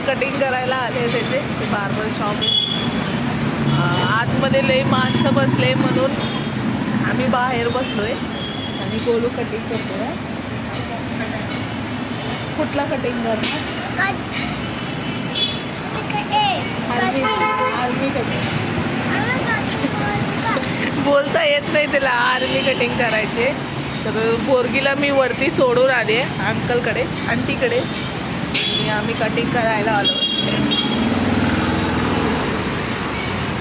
Cutting करायला आले त्याचे बार्बर शॉप आहे. आतमध्ये लई माणसं बसले म्हणून आम्ही बाहेर बसलोय आणि गोलू कटिंग करतोय. कुठला कटिंग करणार? आर्मी कटिंग बोलता येत नाही त्याला. आर्मी कटिंग करायचे. तर पोरगीला मी वरती सोडून आले अंकलकडे आंटीकडे आणि आम्ही कटिंग करायला आलो.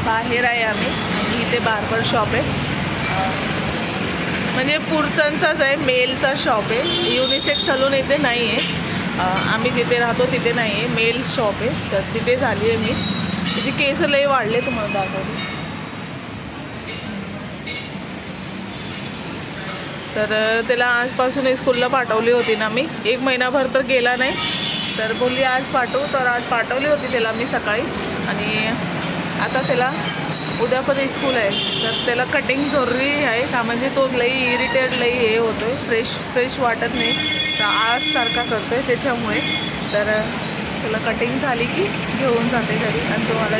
बाहेर आहे आम्ही. इथे बार्बर शॉप आहे म्हणजे पुरुषांचाच आहे, मेलचा शॉप आहे. युनिसेक्स सलून इथे नाही आहे. आम्ही जिथे राहतो तिथे नाही आहे, मेल शॉप आहे. तर तिथे झाली आहे मी. त्याची केस लई वाढले तुम्हाला दाखवते. तर त्याला आजपासून स्कूलला पाठवली होती ना मी. 1 महिनाभर तर गेला नाही. तर बोलली आज पाठवू. तर आज पाठवली होती त्याला मी सकाळी. आणि आता त्याला उद्या पण स्कूल आहे. तर त्याला कटिंग जरुरी आहे का म्हणजे तो लई इरिटेट लई हे होतो आहे. फ्रेश वाटत नाही. तर आजसारखा करतो आहे त्याच्यामुळे. तर त्याला कटिंग झाली की घेऊन जाते घरी आणि तुम्हाला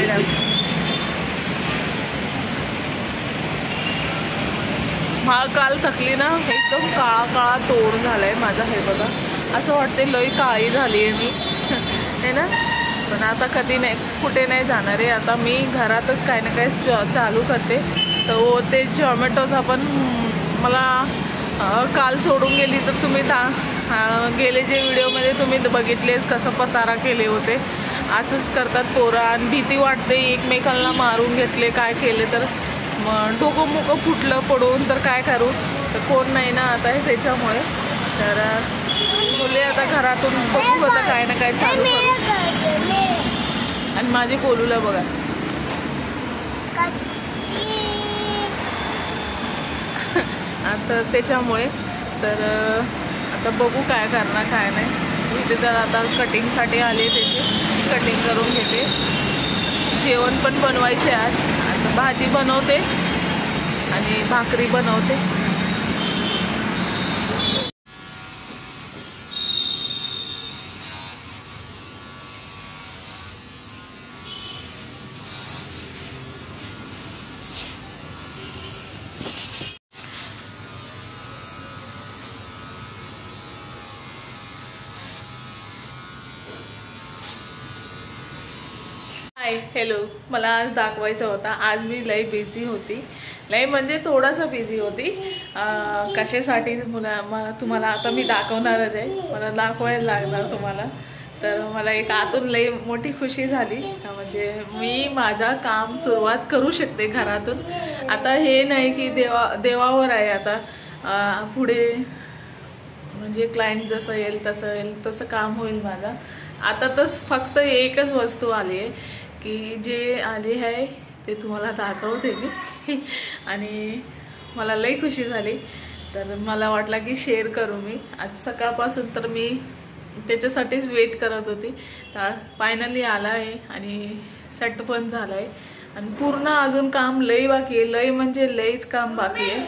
काल थकली ना. एकदम काळा तोड झाला आहे माझा. हे बघा असं वाटते लई काळी झाली आहे मी है ना. पण आता कधी नाही कुठे नाही जाणार आहे. आता मी घरातच काही ना काही चालू करते. तर ते झोमॅटोचा पण मला काल सोडून गेली. तर तुम्ही गेले जे व्हिडिओमध्ये तुम्ही बघितलेच कसं पसारा केले होते. असंच करतात पोरं आणि भीती वाटते. एकमेकांना मारून घेतले काय केले तर डोकं मुकं फुटलं पडून तर काय करू. तर कोण नाही ना आता आहे त्याच्यामुळे. तर बोलले आता घरातून बघू आता काय ना काय चालू करू. आणि माझी कोलूला बघा आता त्याच्यामुळे. तर आता बघू काय करणार काय नाही. इथे तर आता कटिंगसाठी आले त्याची कटिंग करून घेते. जेवण पण बनवायचे आज. आता भाजी बनवते आणि भाकरी बनवते. Hi hello. मला आज दाखवायचं होता. आज मी लई बिझी होती. लई म्हणजे थोडासा बिझी होती. कशासाठी मला तुम्हाला आता मी दाखवणारच आहे. मला दाखवायला लागणार तुम्हाला. तर मला एक आतून लई मोठी खुशी झाली. म्हणजे मी माझं काम सुरुवात करू शकते घरातून. आता हे नाही की देवावर आहे. आता पुढे म्हणजे क्लायंट जसं येईल तसं काम होईल माझं. आता तर फक्त एकच वस्तू आली आहे की जे आले आहे ते तुम्हाला दाखवते मी. आणि मला लई खुशी झाली. तर मला वाटलं की शेअर करू मी. आज सकाळपासून तर मी त्याच्यासाठीच वेट करत होती. तर फायनली आला आहे आणि सेट पण झाला आहे. आणि पूर्ण अजून काम लई बाकी आहे. लई म्हणजे लईच काम बाकी आहे.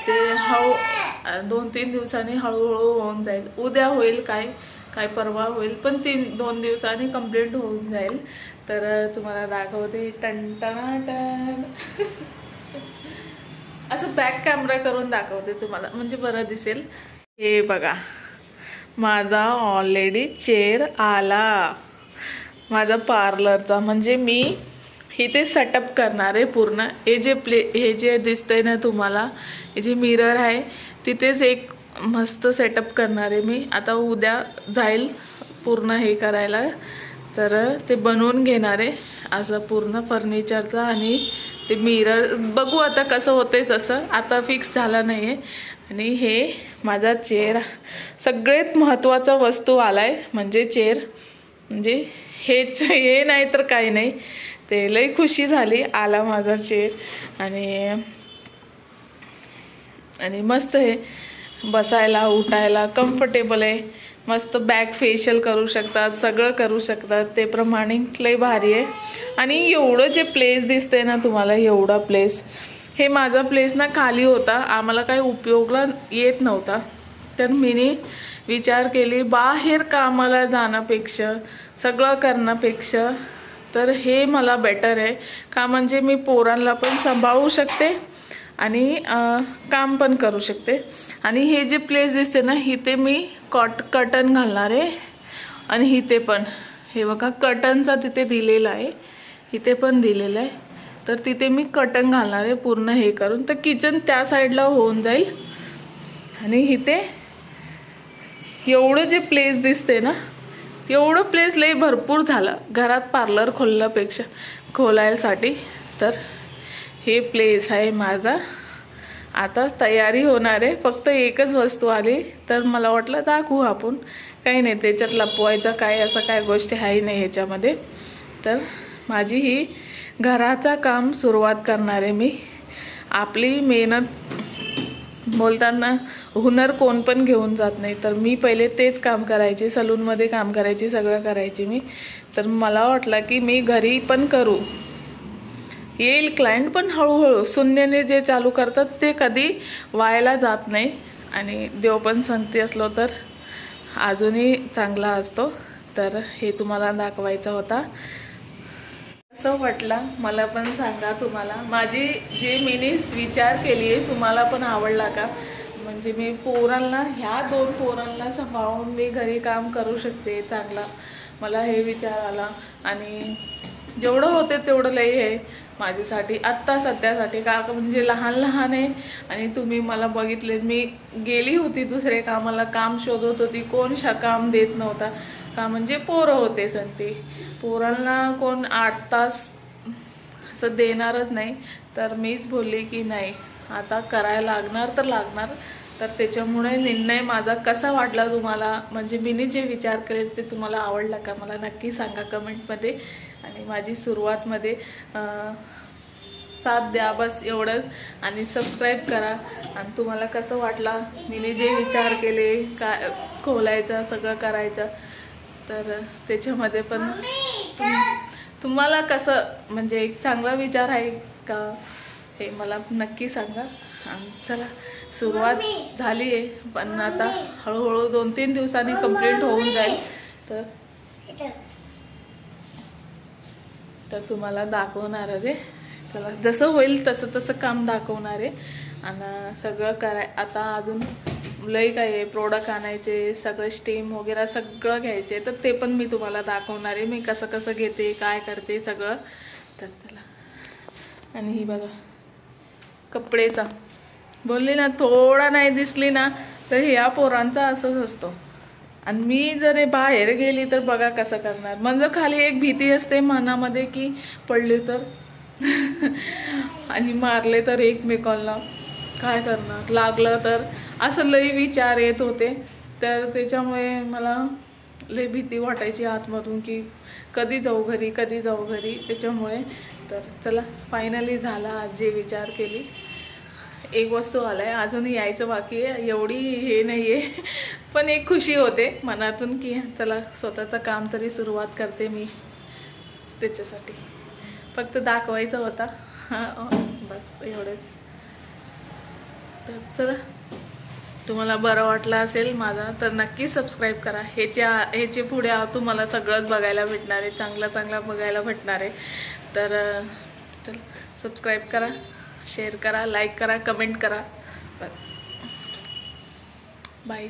ते 2-3 दिवसांनी हळूहळू होऊन जाईल. उद्या होईल काय परवा होईल पण 2 दिवसांनी कंप्लीट होऊन जाईल. तर तुम्हाला दाखवते. टन असं बॅक कॅमेरा करून दाखवते तुम्हाला म्हणजे बरं दिसेल. हे बघा माझा ऑलरेडी चेअर आला माझा पार्लरचा. म्हणजे मी इथे सेटअप करणार आहे पूर्ण. हे जे दिसतंय ना तुम्हाला हे जे मिरर आहे तिथेच एक मस्त सेटअप करणार आहे मी. आता उद्या जाईल पूर्ण हे करायला. तर ते बनवून घेणार आहे असं पूर्ण फर्निचरचा. आणि ते मिरर बघू आता कसं होतंय तसं. आता फिक्स झालं नाही आहे. आणि हे माझा चेअर सगळ्यात महत्त्वाचा वस्तू आलाय म्हणजे चेअर. म्हणजे हे नाही तर काही नाही. ते लई खुशी झाली आला माझा चेअर. आणि मस्त आहे बसायला उठायला कम्फर्टेबल आहे. मस्त बॅक फेशियल करू शकतात सगळं करू शकतात. ते प्रमाणे लई भारी आहे. आणि एवढं जे प्लेस दिसतंय ना तुम्हाला एवढा प्लेस हे माझा प्लेस ना खाली होता. आम्हाला काही उपयोगला येत नव्हता. तर मीनी विचार केली बाहेर कामाला जाण्यापेक्षा सगळं करण्यापेक्षा तर हे मला बेटर आहे का, म्हणजे मी पोरांना पण सांभाळू शकते आणि काम पण करू शकते. आणि हे जे प्लेस दिसते ना, इथे मी कटन घालणार आहे. आणि इथे पण हे बघा कटनचा तिथे दिलेला आहे, इथे पण दिलेलं आहे. तर तिथे मी कटन घालणार आहे पूर्ण हे करून. तर किचन त्या साईडला होऊन जाईल. आणि इथे एवढं जे प्लेस दिसते ना, एवढं प्लेस लई भरपूर झालं घरात पार्लर खोलायसाठी. तर हे प्लेस आहे माझा. आता तयारी होणार आहे, फक्त एकच वस्तू आली तर मला वाटलं दाखवू आपण. काही नाही त्याच्यात लपवायचं काय असं काय गोष्टी आहे नाही ह्याच्यामध्ये. तर माझी ही घराचा काम सुरुवात करणार आहे मी. आपली मेहनत बोलताना हुनर कोण पण घेऊन जात नाही. तर मी पहिले तेच काम करायचे, सलूनमध्ये काम करायची, सगळं करायचे मी. तर मला वाटलं की मी घरी पण करू, येईल क्लायंट, पण हळूहळू शून्याने जे चालू करतात ते कधी व्हायला जात नाही. आणि देव पण सांगते असलो तर अजूनही चांगला असतो. तर हे तुम्हाला दाखवायचा होता. असं वाटलं मला पण सांगा तुम्हाला. माझी जे मीनी विचार केली आहे तुम्हाला पण आवडला का, म्हणजे मी पोरांना ह्या 2 पोरांना सांभाळून मी घरी काम करू शकते चांगला. मला हे विचार आला. आणि जेवढं होते तेवढं लई आहे माझ्यासाठी आत्ता सध्यासाठी का, म्हणजे लहान आहे. आणि तुम्ही मला बघितले, मी गेली होती दुसरे कामाला, काम शोधत होती, कोण काम देत नव्हता का, म्हणजे पोरं होते संती. पोरांना कोण 8 तास असं देणारच नाही. तर मीच बोलली की नाही आता करायला लागणार तर लागणार. तर त्याच्यामुळे निर्णय माझा कसा वाटला तुम्हाला, म्हणजे मी जे विचार केले ते तुम्हाला आवडला का मला नक्की सांगा कमेंटमध्ये. आणि माझी सुरुवातमध्ये साथ द्या बस एवढंच. आणि सबस्क्राईब करा. आणि तुम्हाला कसं वाटला मी जे विचार केले काय खोलायचं सगळं करायचं, तर त्याच्यामध्ये पण तुम्हाला कसं म्हणजे एक चांगला विचार आहे का हे मला नक्की सांगा. आणि चला सुरुवात झाली आहे, पण आता हळूहळू 2-3 दिवसांनी कंप्लीट होऊन जाईल. तर तुम्हाला दाखवणारच आहे. चला जसं होईल तसं काम दाखवणार आहे. आणि सगळं आता अजून लई काय आहे, प्रोडक्ट आणायचे, सगळं स्टीम वगैरे सगळं घ्यायचे. तर ते पण मी तुम्हाला दाखवणार आहे, मी कसं घेते काय करते सगळं. तर चला. आणि ही बघा कपडेचा बोलली ना, थोडा नाही दिसली ना तर ह्या पोरांचा असंच असतो. आणि मी जर बाहेर गेली तर बघा कसं करणार. म्हणजे खाली एक भीती असते मनामध्ये की पडले तर आणि मारले तर एकमेकांना काय करणार, लागलं तर, असं लई विचार येत होते. तर त्याच्यामुळे मला लई भीती वाटायची आतमधून की कधी जाऊ घरी. त्याच्यामुळे तर चला फायनली झाला आज जे विचार केली. एक वस्तू आलाय, अजून यायचं बाकी आहे, एवढी हे नाही आहे. पण एक खुशी होते मनातून की चला स्वतःचं काम तरी सुरुवात करते मी. त्याच्यासाठी फक्त दाखवायचं होता बस एवढंच. तर चला तुम्हाला बरं वाटलं असेल माझा तर नक्की सबस्क्राईब करा. ह्याचे पुढे तुम्हाला सगळंच बघायला भेटणार आहे, चांगलं बघायला भेटणार आहे. तर चला सबस्क्राईब करा, शेअर करा, लाईक करा, कमेंट करा. बाय.